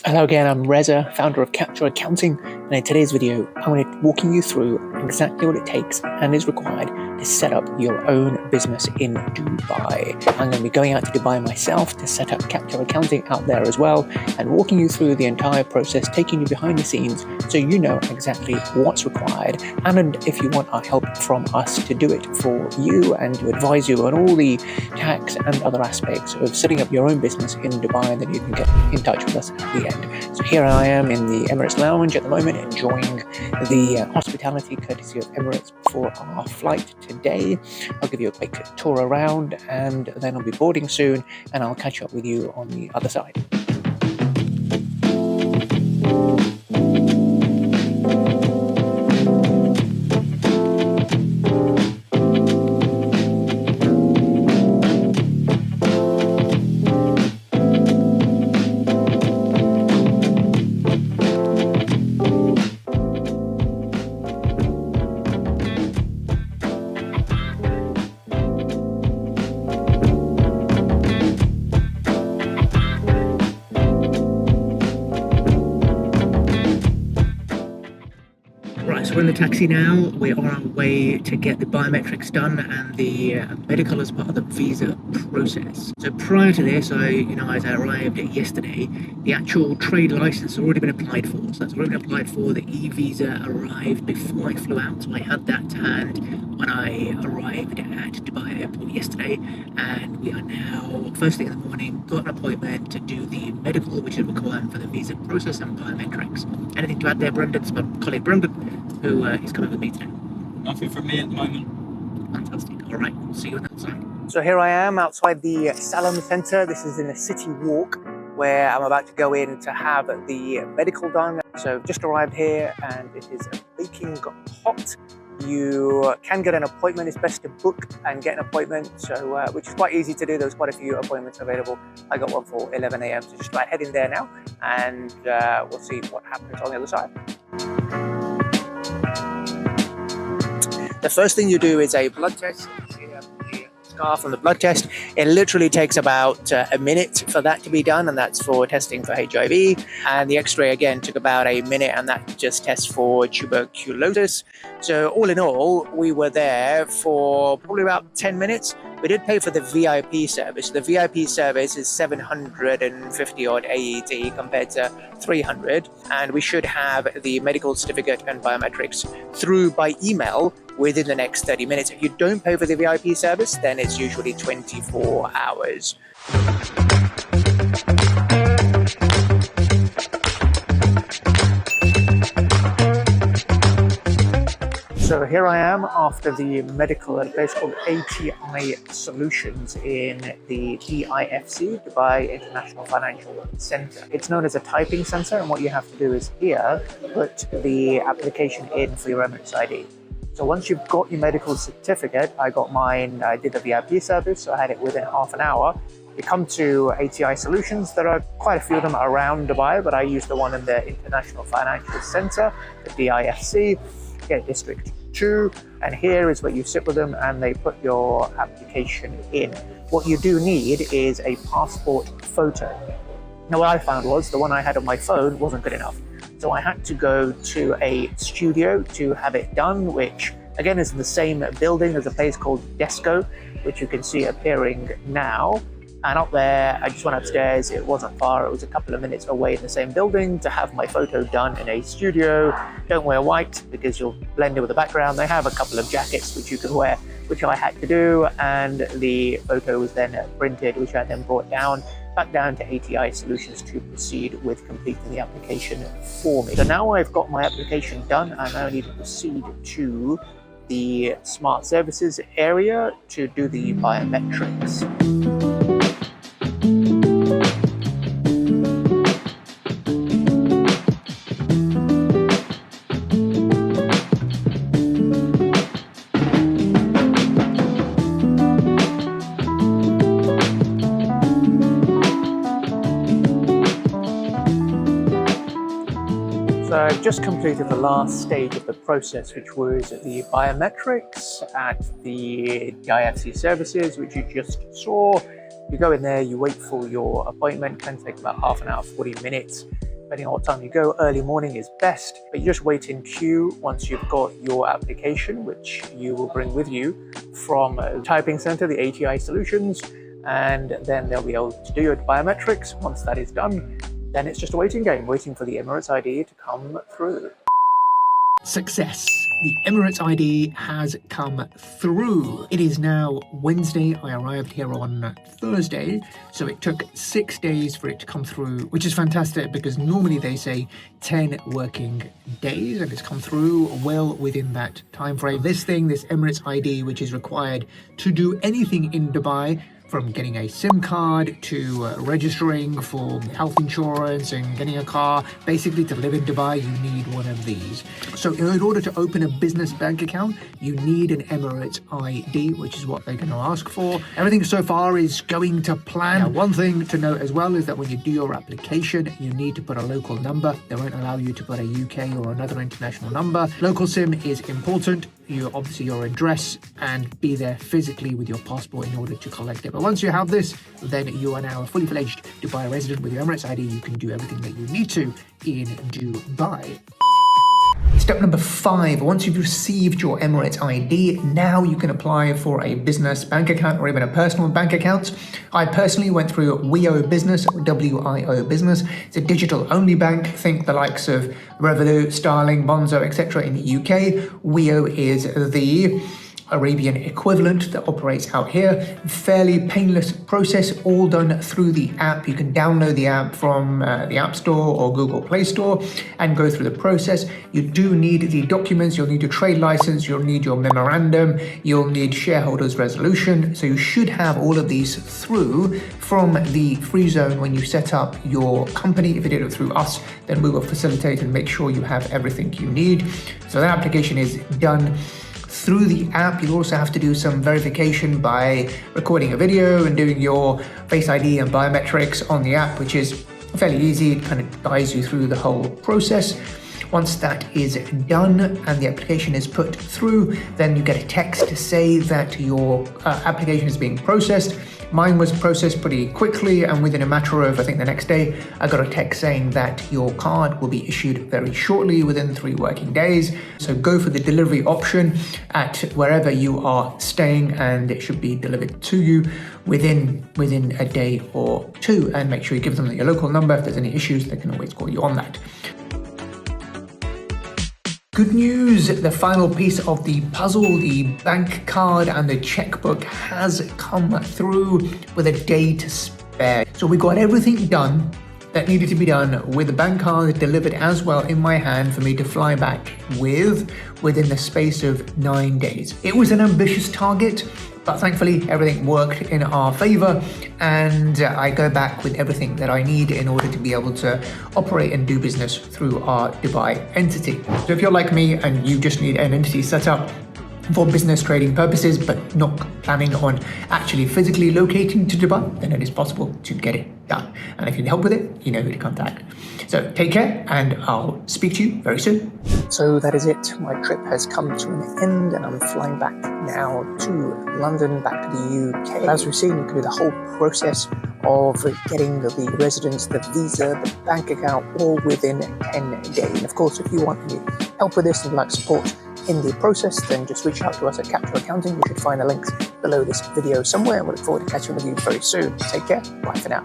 Hello again, I'm Reza, founder of Capture Accounting, and in today's video, I'm going to be walking you through exactly what it takes and is required to set up your own business in Dubai. I'm going to be going out to Dubai myself to set up Capture Accounting out there as well, and walking you through the entire process, taking you behind the scenes so you know exactly what's required, and if you want our help from us to do it for you and to advise you on all the tax and other aspects of setting up your own business in Dubai, then you can get in touch with us at the end. So here I am in the Emirates Lounge at the moment, enjoying the hospitality courtesy of Emirates before our flight today. I'll give you a quick tour around and then I'll be boarding soon, and I'll catch up with you on the other side. So we're in the taxi now. We are on our way to get the biometrics done and the medical as part of the visa process. So prior to this, as I arrived yesterday, the actual trade license has already been applied for. So that's already been applied for. The e-visa arrived before I flew out, so I had that to hand when I arrived at Dubai Airport yesterday. And we are now, first thing in the morning, got an appointment to do the medical, which is required for the visa process and biometrics. Anything to add there, Brendan? It's my colleague Brendan, who is coming with me today. Nothing from me at the moment. Fantastic. All right, we'll see you on the outside. So here I am outside the Salon Centre. This is in a city walk where I'm about to go in to have the medical done. So just arrived here and it is baking hot. You can get an appointment. It's best to book and get an appointment, so which is quite easy to do. There's quite a few appointments available. I got one for 11 a.m. so just about head in there now, and we'll see what happens on the other side. The first thing you do is a blood test. From the blood test. It literally takes about a minute for that to be done, and that's for testing for HIV. And the x-ray again took about a minute, and that just tests for tuberculosis. So all in all, we were there for probably about 10 minutes. We did pay for the VIP service. The VIP service is 750 odd AED compared to 300, and we should have the medical certificate and biometrics through by email within the next 30 minutes. If you don't pay for the VIP service, then it's usually 24 hours. So here I am after the medical at a place called ATI Solutions in the DIFC, Dubai International Financial Centre. It's known as a typing centre, and what you have to do is here put the application in for your Emirates ID. So once you've got your medical certificate, I got mine, I did the VIP service, so I had it within half an hour. You come to ATI Solutions. There are quite a few of them around Dubai, but I use the one in the International Financial Centre, the DIFC, get District 2, and here is where you sit with them and they put your application in. What you do need is a passport photo. Now what I found was the one I had on my phone wasn't good enough. So I had to go to a studio to have it done, which again is in the same building as a place called Desco, which you can see appearing now. And up there, I just went upstairs. It wasn't far. It was a couple of minutes away in the same building to have my photo done in a studio. Don't wear white because you'll blend in with the background. They have a couple of jackets which you can wear, which I had to do. And the photo was then printed, which I then brought back down to ATI Solutions to proceed with completing the application for me. So now I've got my application done, I now need to proceed to the Smart Services area to do the biometrics. So I've just completed the last stage of the process, which was the biometrics at the DIFC services, which you just saw. You go in there, you wait for your appointment, can take about half an hour, 40 minutes. depending on what time you go. Early morning is best, but you just wait in queue once you've got your application, which you will bring with you from a typing center, the ATI Solutions, and then they'll be able to do your biometrics. Once that is done, then it's just a waiting game, waiting for the Emirates ID to come through. Success. The Emirates ID has come through. It is now Wednesday. I arrived here on Thursday, so it took 6 days for it to come through, which is fantastic because normally they say 10 working days, and it's come through well within that time frame. This Emirates ID, which is required to do anything in Dubai, from getting a SIM card to registering for health insurance and getting a car. Basically, to live in Dubai, you need one of these. So in order to open a business bank account, you need an Emirates ID, which is what they're going to ask for. Everything so far is going to plan. Now, one thing to note as well is that when you do your application, you need to put a local number. They won't allow you to put a UK or another international number. Local SIM is important. Obviously your address, and be there physically with your passport in order to collect it. But once you have this, then you are now a fully fledged Dubai resident with your Emirates ID. You can do everything that you need to in Dubai. Step number 5, once you've received your Emirates ID, now you can apply for a business bank account or even a personal bank account. I personally went through WIO Business, WIO Business. It's a digital-only bank. Think the likes of Revolut, Starling, Bonzo, etc. in the UK. WIO is the Arabian equivalent that operates out here. Fairly painless process, all done through the app. You can download the app from the App Store or Google Play Store and go through the process. You do need the documents. You'll need your trade license, you'll need your memorandum, you'll need shareholders resolution. So you should have all of these through from the free zone when you set up your company. If you did it through us, then we will facilitate and make sure you have everything you need. So that application is done through the app. You'll also have to do some verification by recording a video and doing your Face ID and biometrics on the app, which is fairly easy. It kind of guides you through the whole process. Once that is done and the application is put through, then you get a text to say that your application is being processed. Mine was processed pretty quickly, and within a matter of, I think the next day, I got a text saying that your card will be issued very shortly, within 3 working days. So go for the delivery option at wherever you are staying, and it should be delivered to you within a day or 2. And make sure you give them your local number. If there's any issues, they can always call you on that. Good news, the final piece of the puzzle, the bank card and the checkbook has come through with a day to spare. So we got everything done that needed to be done with the bank card delivered as well in my hand for me to fly back within the space of 9 days. It was an ambitious target, but thankfully everything worked in our favor, and I go back with everything that I need in order to be able to operate and do business through our Dubai entity. So if you're like me and you just need an entity set up for business trading purposes, but not planning on actually physically locating to Dubai, then it is possible to get it done. And if you need help with it, you know who to contact. So take care, and I'll speak to you very soon. So that is it. My trip has come to an end, and I'm flying back now to London, back to the UK. As we've seen, you can do the whole process of getting the residence, the visa, the bank account, all within 10 days. And of course, if you want any help with this and like support in the process, then just reach out to us at Capture Accounting. You should find the links below this video somewhere, and we look forward to catching with you very soon. Take care. Bye for now.